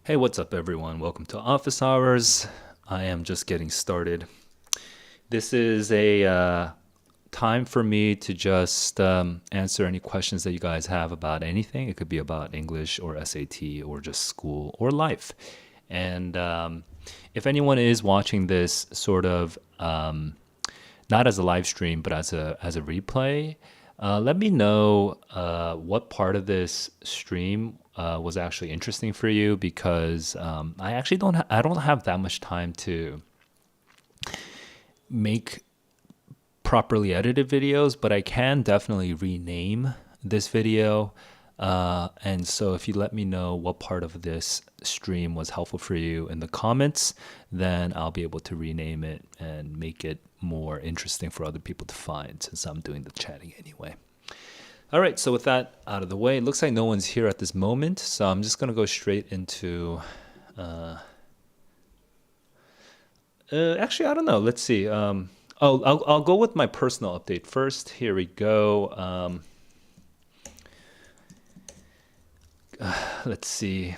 Hey, what's up, everyone? Welcome to Office Hours. I am just getting started. This is a time for me to just answer any questions that you guys have about anything. It could be about English or SAT or just school or life. And if anyone is watching this sort of not as a live stream, but as a replay, let me know what part of this stream was actually interesting for you because I actually I don't have that much time to make properly edited videos, but I can definitely rename this video. And so if you let me know what part of this stream was helpful for you in the comments, then I'll be able to rename it and make it more interesting for other people to find since I'm doing the chatting anyway. All right, so with that out of the way, it looks like no one's here at this moment, so I'm just going to go straight into... actually, I don't know. Let's see. I'll go with my personal update first. Here we go. Let's see.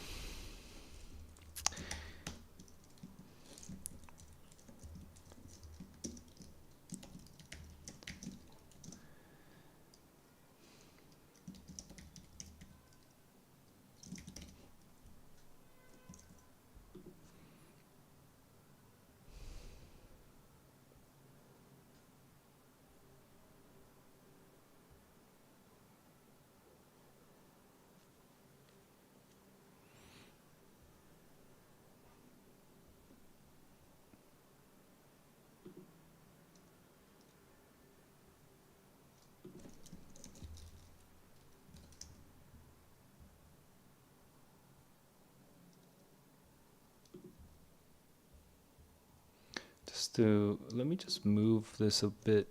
Let me just move this a bit.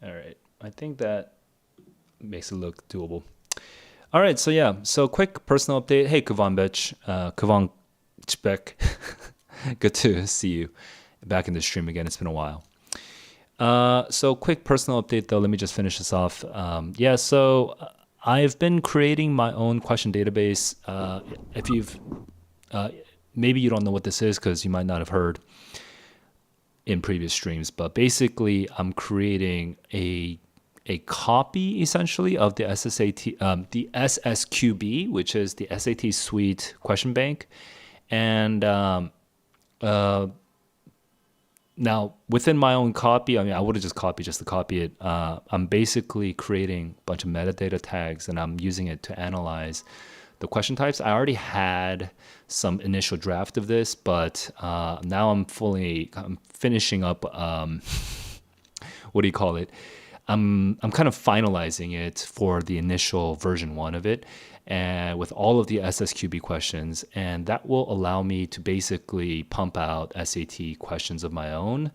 All right, I think that makes it look doable. All right, so yeah, so quick personal update. Hey, Kavan Chbek. Good to see you back in the stream again. It's been a while. So quick personal update though. Let me just finish this off. So I've been creating my own question database. If you've maybe you don't know what this is because you might not have heard in previous streams, but basically I'm creating a copy essentially of the the SSQB, which is the SAT Suite question bank. And now within my own copy, I mean, I would have just copied just to copy it. I'm basically creating a bunch of metadata tags and I'm using it to analyze the question types. I already had some initial draft of this, but now I'm finishing up, what do you call it? I'm kind of finalizing it for the initial version 1 of it, and with all of the SSQB questions, and that will allow me to basically pump out SAT questions of my own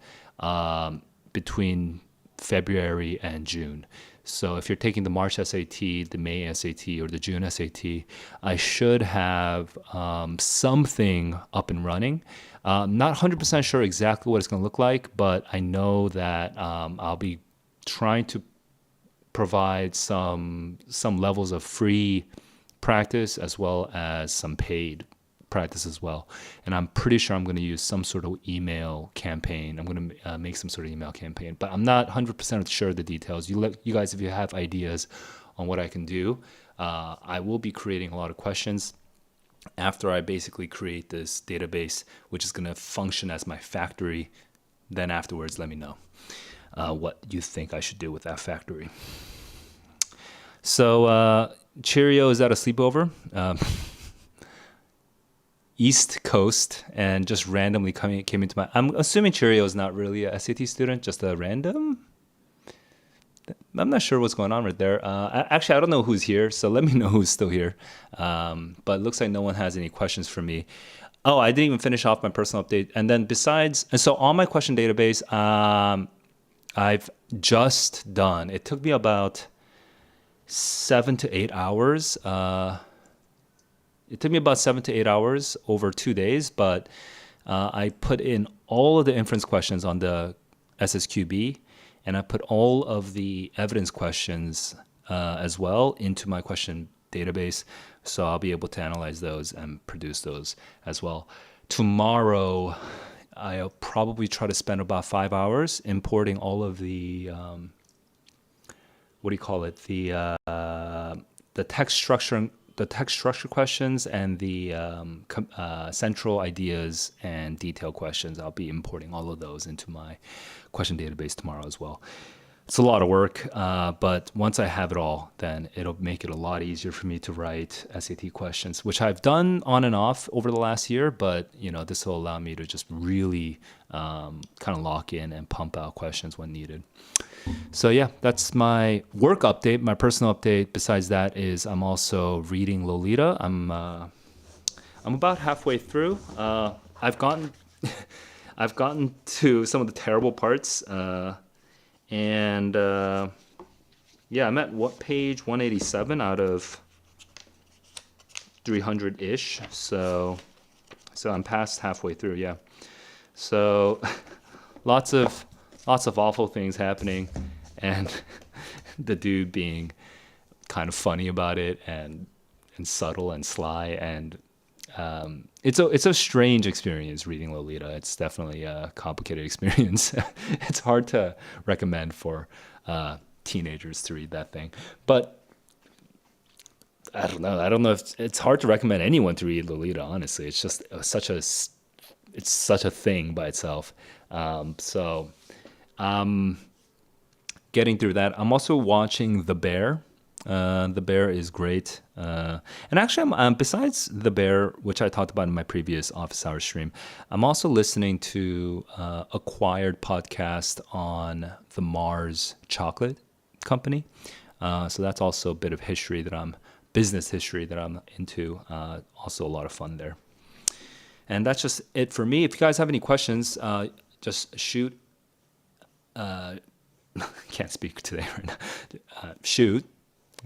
between February and June. So if you're taking the March SAT, the May SAT, or the June SAT, I should have something up and running. Not 100% sure exactly what it's going to look like, but I know that I'll be trying to provide some levels of free practice as well as some paid practice as well. And I'm pretty sure I'm going to use some sort of email campaign. I'm going to make some sort of email campaign, but I'm not 100% sure of the details. You guys, if you have ideas on what I can do, I will be creating a lot of questions after I basically create this database, which is going to function as my factory. Then afterwards, let me know what you think I should do with that factory. So Cheerio is at a sleepover. East Coast, and just randomly came into my... I'm assuming Cheerio is not really a SAT student, just a random? I'm not sure what's going on right there. Actually, I don't know who's here, so let me know who's still here. But it looks like no one has any questions for me. Oh, I didn't even finish off my personal update. And then so on my question database, I've just done... It took me about 7 to 8 hours. It took me about 7 to 8 hours over 2 days, but I put in all of the inference questions on the SSQB, and I put all of the evidence questions as well into my question database. So I'll be able to analyze those and produce those as well. Tomorrow, I'll probably try to spend about 5 hours importing all of the what do you call it? The text structure questions and the central ideas and detail questions. I'll be importing all of those into my question database tomorrow as well. It's a lot of work, but once I have it all, then it'll make it a lot easier for me to write SAT questions, which I've done on and off over the last year. But this will allow me to just really kind of lock in and pump out questions when needed. So yeah, that's my work update. My personal update besides that is I'm also reading Lolita. I'm about halfway through. I've gotten I've gotten to some of the terrible parts. And yeah, I'm at page 187 out of 300-ish. So I'm past halfway through, yeah. So lots of awful things happening, and the dude being kind of funny about it and subtle and sly, and it's a strange experience reading Lolita. It's definitely a complicated experience. It's hard to recommend for teenagers to read that thing, but I don't know. I don't know if it's hard to recommend anyone to read Lolita. Honestly, it's just such a thing by itself. So I'm getting through that. I'm also watching The Bear. The Bear is great. And actually, besides The Bear, which I talked about in my previous office hour stream, I'm also listening to Acquired podcast on the Mars Chocolate Company. So that's also a bit of business history that I'm into. Also a lot of fun there. And that's just it for me. If you guys have any questions, just shoot. Can't speak today right now. Shoot.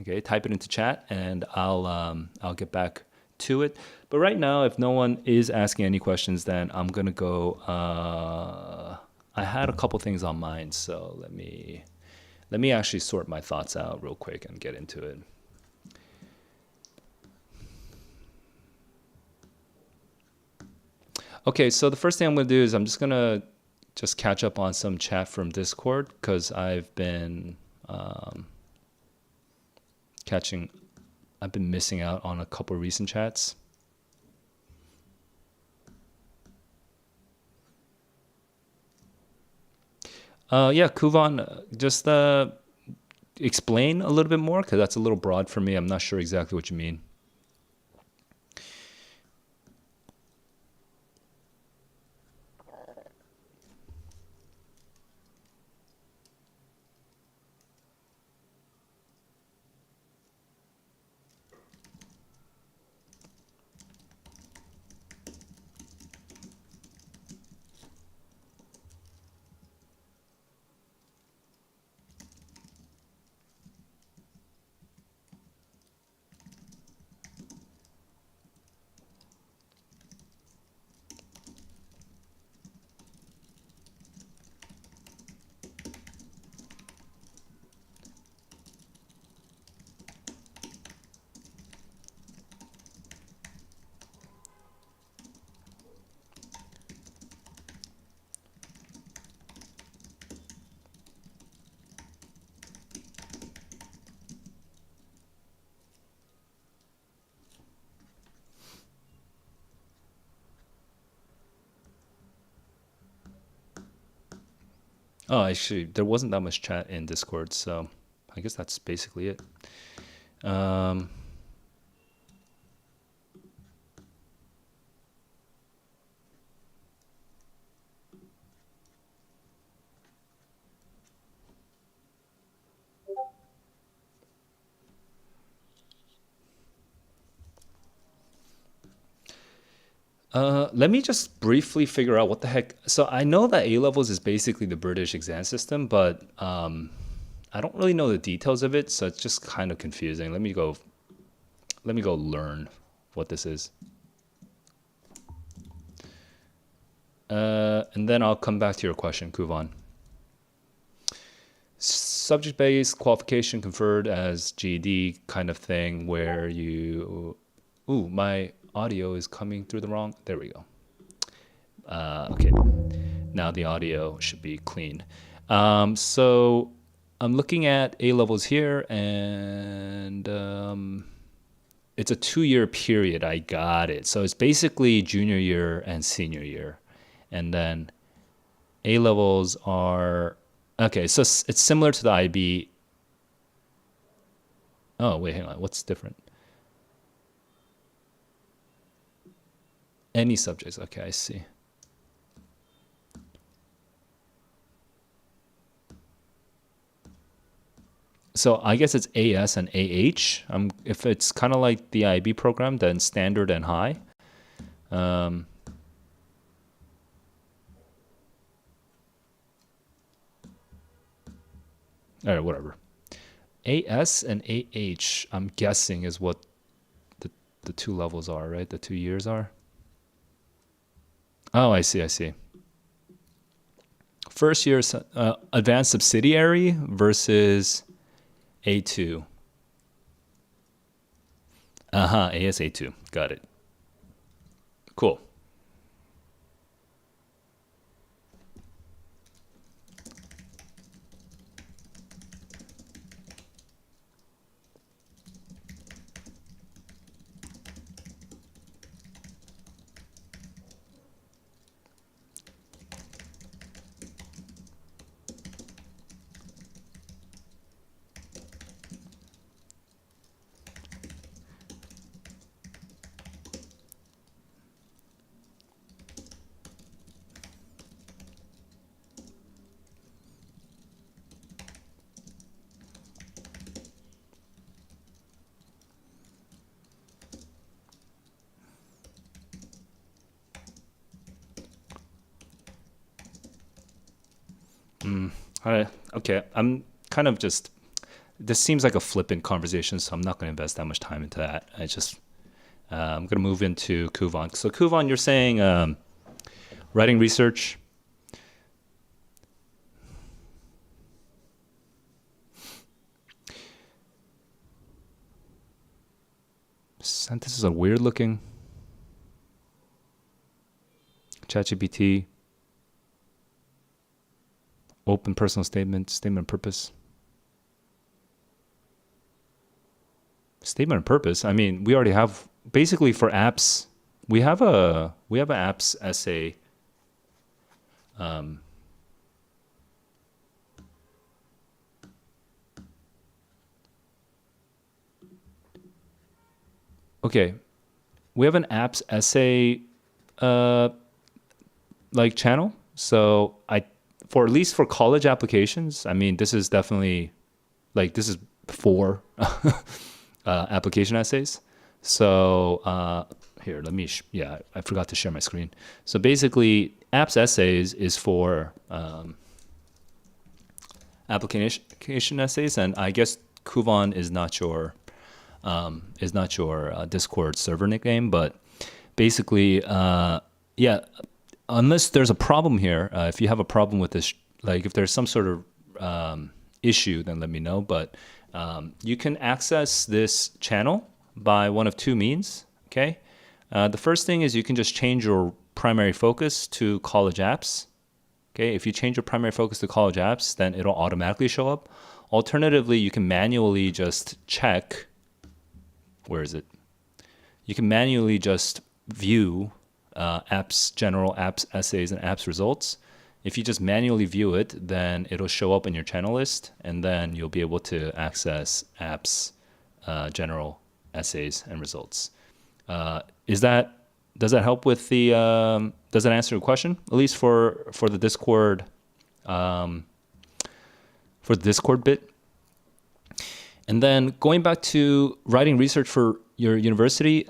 Okay, type it into chat, and I'll get back to it. But right now, if no one is asking any questions, then I'm gonna go. I had a couple things on mind, so let me actually sort my thoughts out real quick and get into it. Okay, so the first thing I'm gonna do is I'm just gonna catch up on some chat from Discord, because I've been missing out on a couple recent chats. Yeah, Kuvan, just explain a little bit more, because that's a little broad for me. I'm not sure exactly what you mean. Oh, actually, there wasn't that much chat in Discord, so I guess that's basically it. Let me just briefly figure out what the heck. So I know that A levels is basically the British exam system, but I don't really know the details of it, so it's just kind of confusing. Let me go learn what this is, and then I'll come back to your question, Kuvan. subject-based qualification conferred as GED kind of thing where you, ooh, my audio is coming through the wrong, there we go. Okay, now the audio should be clean. So I'm looking at A levels here, and it's a 2-year period. I got it. So it's basically junior year and senior year. And then A levels are, okay, so it's similar to the IB. Oh, wait, hang on. What's different? Any subjects. Okay, I see. So I guess it's AS and AH. If it's kind of like the IB program, then standard and high. All right, whatever. AS and AH, I'm guessing, is what the 2 levels are, right? The 2 years are. Oh, I see, I see. First year advanced subsidiary versus A2. AS A2. Got it. Cool. All right. Okay. I'm kind of just, this seems like a flippant conversation, so I'm not going to invest that much time into that. I'm going to move into Kuvan. So Kuvan, you're saying writing research. Sentences are weird looking. ChatGPT. Open personal statement, statement of purpose. Statement of purpose. I mean, we already have, basically for apps, we have an apps essay. Okay, we have an apps essay like channel. So for at least for college applications, I mean, this is definitely like, this is for application essays. So here, let me, yeah, I forgot to share my screen. So basically, apps essays is for application essays, and I guess Kuvan is not your Discord server nickname, but basically, yeah. Unless there's a problem here, if you have a problem with this, like if there's some sort of issue, then let me know. But you can access this channel by one of 2 means, okay? The first thing is you can just change your primary focus to college apps, okay? If you change your primary focus to college apps, then it'll automatically show up. Alternatively, you can manually just check, where is it? You can manually just view apps, general apps essays and apps results. If you just manually view it, then it'll show up in your channel list, and then you'll be able to access apps, general essays and results. Does that help with the? Does that answer your question? At least for the Discord, bit. And then going back to writing research for your university.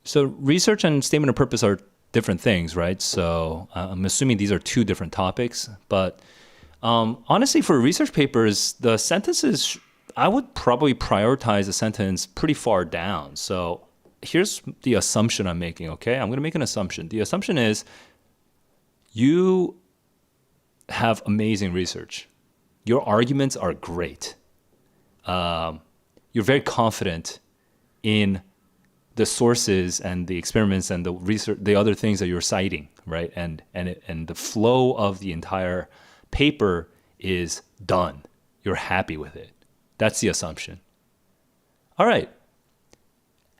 So research and statement of purpose are different things, right? So I'm assuming these are 2 different topics. But honestly, for research papers, the sentences, I would probably prioritize a sentence pretty far down. So here's the assumption I'm making, okay? I'm going to make an assumption. The assumption is you have amazing research. Your arguments are great. You're very confident in the sources and the experiments and the research, the other things that you're citing, right? And the flow of the entire paper is done. You're happy with it. That's the assumption. All right.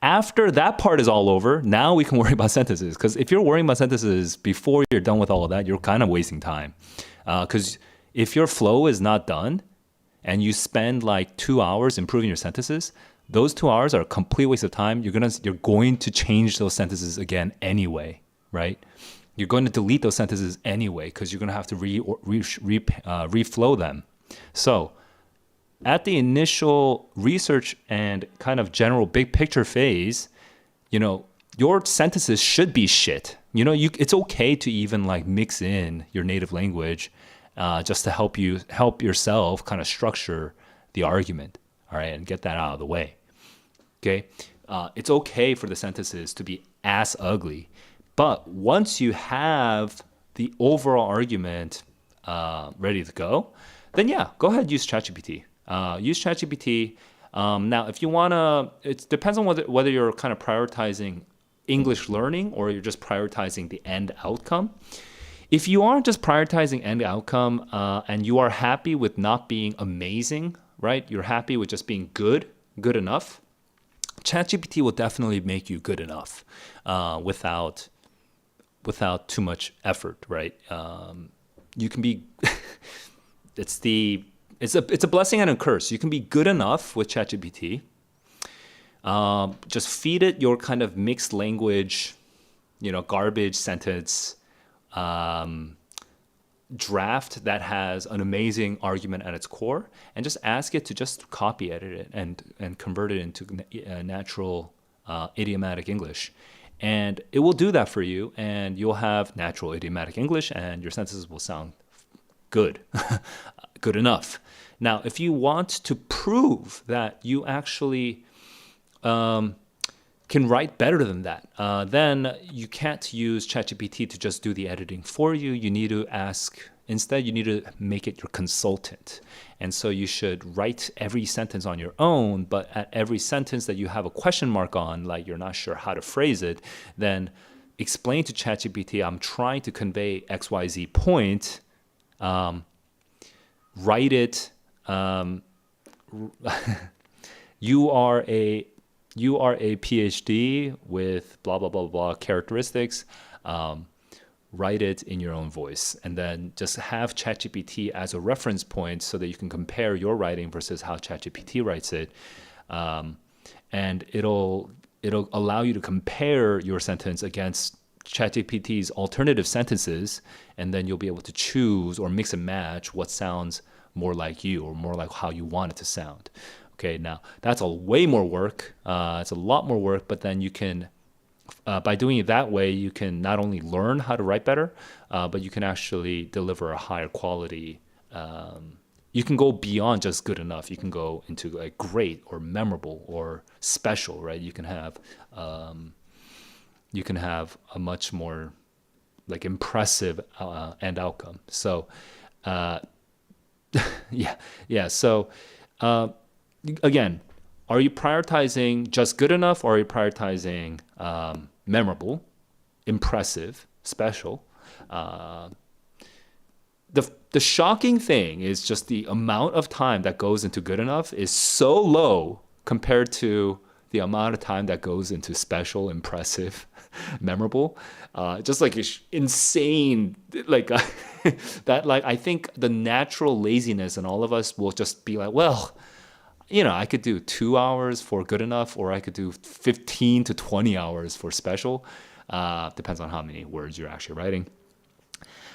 After that part is all over, now we can worry about sentences. Because if you're worrying about sentences before you're done with all of that, you're kind of wasting time. Because if your flow is not done and you spend like 2 hours improving your sentences, those 2 hours are a complete waste of time. You're going to change those sentences again anyway, right? You're going to delete those sentences anyway because you're going to have to reflow them. So at the initial research and kind of general big picture phase, your sentences should be shit. It's okay to even like mix in your native language just to help yourself kind of structure the argument, all right, and get that out of the way. Okay, it's okay for the sentences to be ass ugly, but once you have the overall argument ready to go, then yeah, go ahead and use ChatGPT. Use ChatGPT. Now, if you wanna, it depends on whether you're kind of prioritizing English learning or you're just prioritizing the end outcome. If you are just prioritizing end outcome and you are happy with not being amazing, right? You're happy with just being good enough. ChatGPT will definitely make you good enough without too much effort, right? You can be. It's a blessing and a curse. You can be good enough with ChatGPT. Just feed it your kind of mixed language, garbage sentence draft that has an amazing argument at its core, and just ask it to just copy edit it and convert it into natural idiomatic English. And it will do that for you, and you'll have natural idiomatic English, and your sentences will sound good, good enough. Now, if you want to prove that you actually can write better than that, then you can't use ChatGPT to just do the editing for you. You need to instead you need to make it your consultant. And so you should write every sentence on your own, but at every sentence that you have a question mark on, like you're not sure how to phrase it, then explain to ChatGPT, I'm trying to convey XYZ point, write it, you are a PhD with blah, blah, blah, blah characteristics. Write it in your own voice, and then just have ChatGPT as a reference point so that you can compare your writing versus how ChatGPT writes it. And it'll allow you to compare your sentence against ChatGPT's alternative sentences, and then you'll be able to choose or mix and match what sounds more like you or more like how you want it to sound. Okay, now that's way more work. It's a lot more work, but then you can, by doing it that way, you can not only learn how to write better, but you can actually deliver a higher quality. You can go beyond just good enough. You can go into like great or memorable or special, right? You can have a much more like impressive end outcome. So, yeah. So. Again, are you prioritizing just good enough, or are you prioritizing memorable, impressive, special? The shocking thing is just the amount of time that goes into good enough is so low compared to the amount of time that goes into special, impressive, memorable. Just like it's insane. Like that. Like I think the natural laziness in all of us will just be like, well, I could do 2 hours for good enough, or I could do 15 to 20 hours for special. Depends on how many words you're actually writing.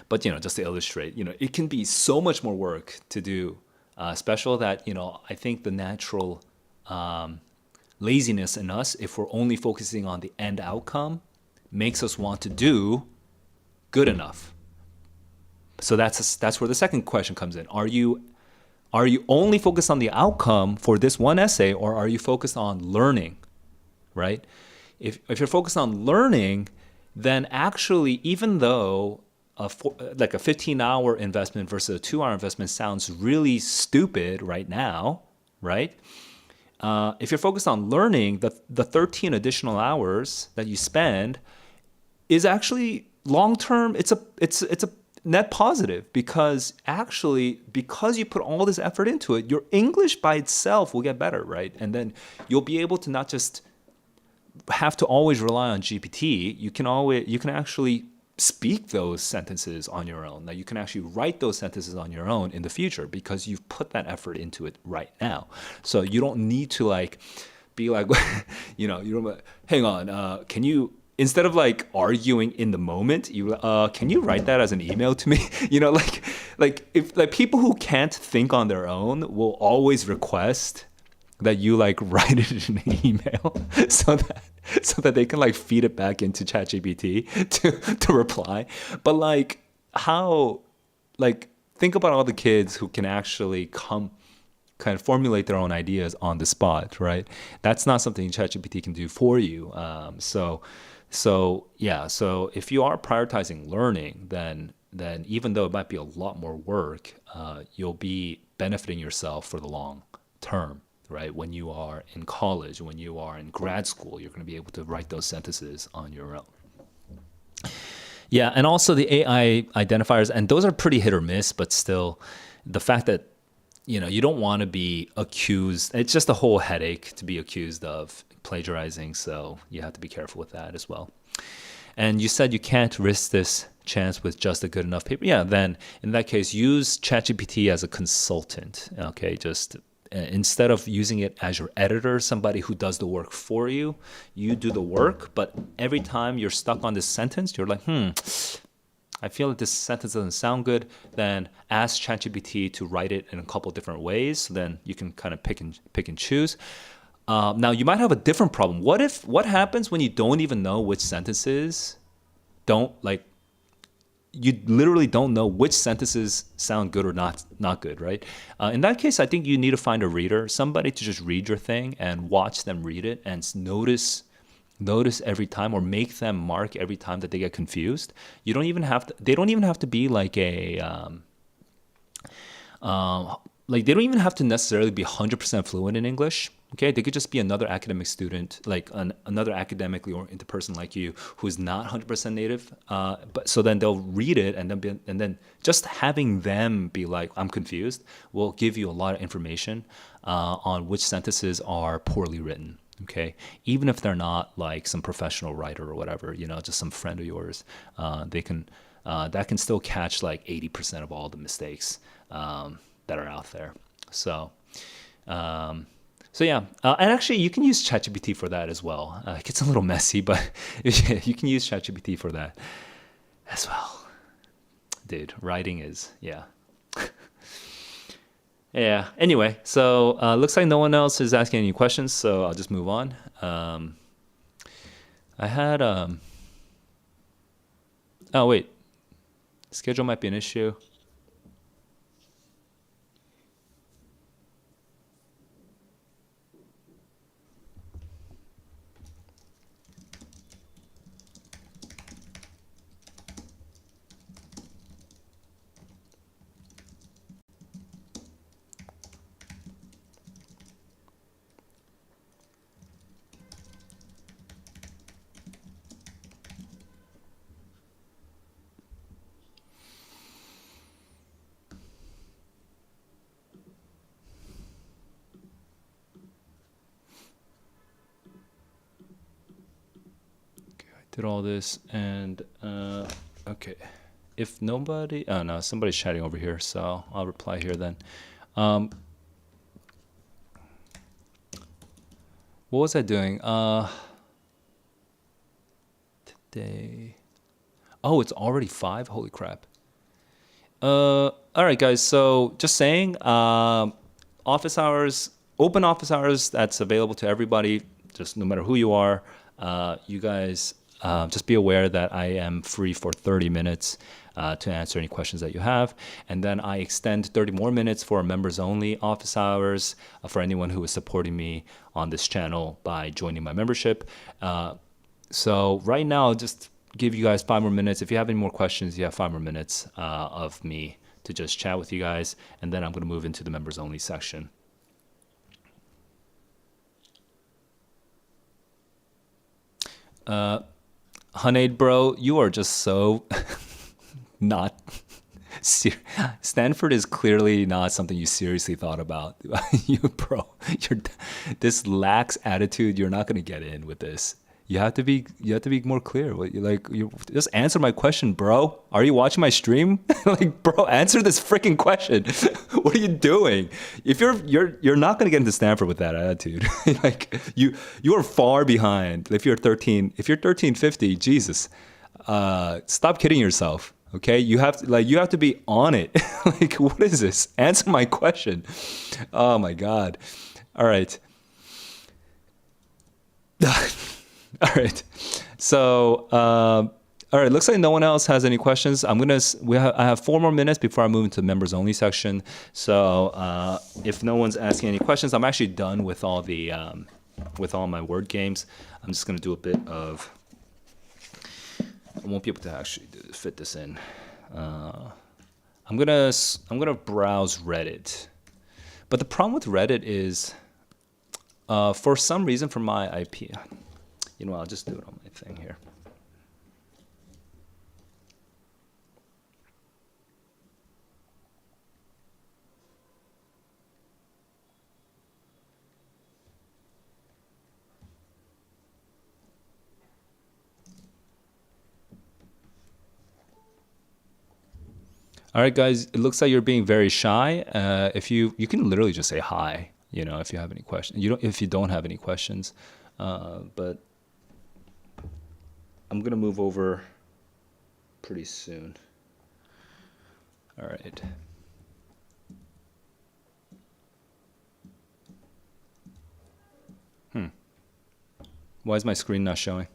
But, just to illustrate, it can be so much more work to do special that, I think the natural laziness in us, if we're only focusing on the end outcome, makes us want to do good enough. So that's where the second question comes in. Are you only focused on the outcome for this one essay, or are you focused on learning, right? If you're focused on learning, then actually, even though like a 15-hour investment versus a 2-hour investment sounds really stupid right now, right? If you're focused on learning, the 13 additional hours that you spend is actually long term. It's a net positive, because actually, because you put all this effort into it, your English by itself will get better, right? And then you'll be able to not just have to always rely on GPT. You can actually speak those sentences on your own. Now you can actually write those sentences on your own in the future, because you've put that effort into it right now. So you don't need to like be like, you don't, hang on, can you, instead of like arguing in the moment, you can you write that as an email to me? Like if like people who can't think on their own will always request that you like write it in an email so that they can like feed it back into ChatGPT to reply. But like how, like think about all the kids who can actually kind of formulate their own ideas on the spot, right? That's not something ChatGPT can do for you. So if you are prioritizing learning, then even though it might be a lot more work, you'll be benefiting yourself for the long term, right? When you are in college, when you are in grad school, you're going to be able to write those sentences on your own. Yeah, and also the AI identifiers, and those are pretty hit or miss, but still, the fact that you don't want to be accused. It's just a whole headache to be accused of plagiarizing, so you have to be careful with that as well. And you said you can't risk this chance with just a good enough paper. Yeah, then in that case, use ChatGPT as a consultant. Okay, just instead of using it as your editor, somebody who does the work for you, you do the work. But every time you're stuck on this sentence, you're like, I feel like this sentence doesn't sound good. Then ask ChatGPT to write it in a couple different ways. So then you can kind of pick and choose. Now you might have a different problem. What happens when you don't even know which sentences you literally don't know which sentences sound good or not good, right? In that case, I think you need to find a reader, somebody to just read your thing and watch them read it and notice every time, or make them mark every time that they get confused. They don't even have to be like they don't even have to necessarily be 100% fluent in English. Okay, they could just be another academic student, like another academically oriented person like you, who's not 100% native. But so then they'll read it, and then just having them be like, "I'm confused," will give you a lot of information on which sentences are poorly written. Okay, even if they're not like some professional writer or whatever, just some friend of yours, that can still catch like 80% of all the mistakes that are out there. So yeah, and actually you can use ChatGPT for that as well. It gets a little messy, but you can use ChatGPT for that as well. Dude, writing is, yeah. Yeah, anyway, so looks like no one else is asking any questions, so I'll just move on. I had, oh wait, schedule might be an issue. Did all this, and okay, if nobody, oh no, somebody's chatting over here, so I'll reply here then. What was I doing today? Oh, it's already 5. Holy crap. All right, guys, so just saying, office hours, open office hours, that's available to everybody, just no matter who you are. You guys just be aware that I am free for 30 minutes to answer any questions that you have. And then I extend 30 more minutes for members only office hours for anyone who is supporting me on this channel by joining my membership. So right now, just give you guys 5 more minutes. If you have any more questions, you have 5 more minutes of me to just chat with you guys, and then I'm going to move into the members only section. Hunaid, bro, you are just so not. Stanford is clearly not something you seriously thought about. You, bro, you're this lax attitude. You're not going to get in with this. You have to be more clear. What you just answer my question, bro. Are you watching my stream? Like, bro, answer this freaking question. What are you doing? If you're not gonna get into Stanford with that attitude. Like you are far behind. If you're 1350, Jesus, stop kidding yourself. Okay, you have to be on it. Like, what is this? Answer my question. Oh my God. All right. All right. So, all right. Looks like no one else has any questions. I have 4 more minutes before I move into the members only section. So, if no one's asking any questions, I'm actually done with all my word games. I'm just gonna do a bit of. I won't be able to actually fit this in. I'm gonna browse Reddit, but the problem with Reddit is, for some reason, for my IP. You know, I'll just do it on my thing here. All right, guys. It looks like you're being very shy. If you can literally just say hi. You know, if you have any questions. If you don't have any questions, but I'm gonna move over pretty soon. All right. Why is my screen not showing?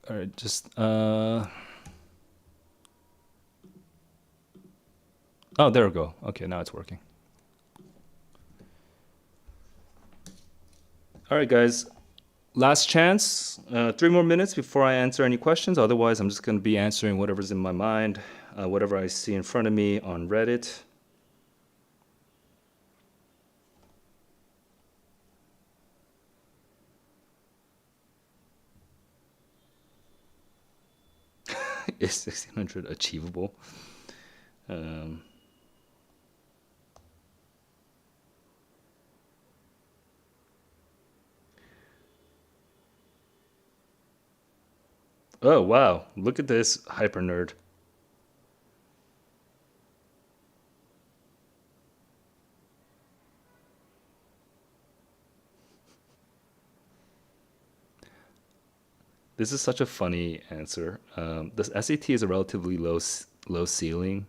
All right, just oh, there we go. Okay, now it's working. All right, guys. Last chance. 3 more minutes before I answer any questions. Otherwise, I'm just going to be answering whatever's in my mind, whatever I see in front of me on Reddit. Is 1600 achievable? Oh, wow. Look at this hyper nerd. This is such a funny answer. The SAT is a relatively low ceiling.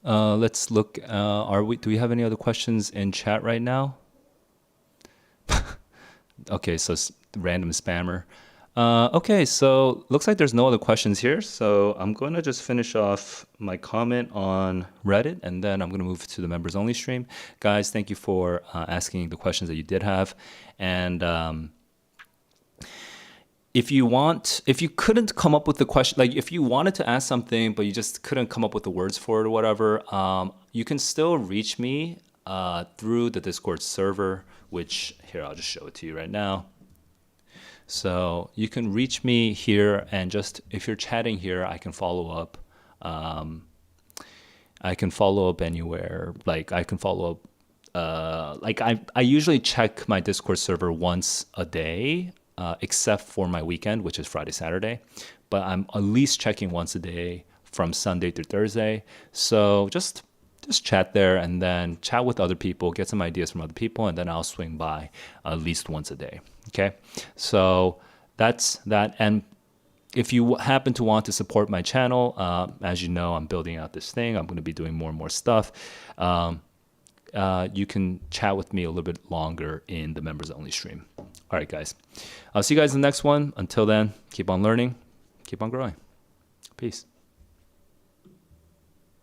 Let's look. Do we have any other questions in chat right now? Okay, so random spammer. Okay, so looks like there's no other questions here. So I'm going to just finish off my comment on Reddit, and then I'm going to move to the members only stream. Guys, thank you for asking the questions that you did have. And if you couldn't come up with the question, like if you wanted to ask something, but you just couldn't come up with the words for it or whatever, you can still reach me through the Discord server, which here, I'll just show it to you right now. So you can reach me here, and just if you're chatting here, I can follow up. I can follow up anywhere. Like I can follow up. Like I usually check my Discord server once a day, except for my weekend, which is Friday, Saturday. But I'm at least checking once a day from Sunday through Thursday. So just chat there, and then chat with other people, get some ideas from other people, and then I'll swing by at least once a day. Okay, so that's that. And if you happen to want to support my channel, as you know, I'm building out this thing. I'm going to be doing more and more stuff. You can chat with me a little bit longer in the members only stream. All right, guys. I'll see you guys in the next one. Until then, keep on learning, keep on growing. Peace.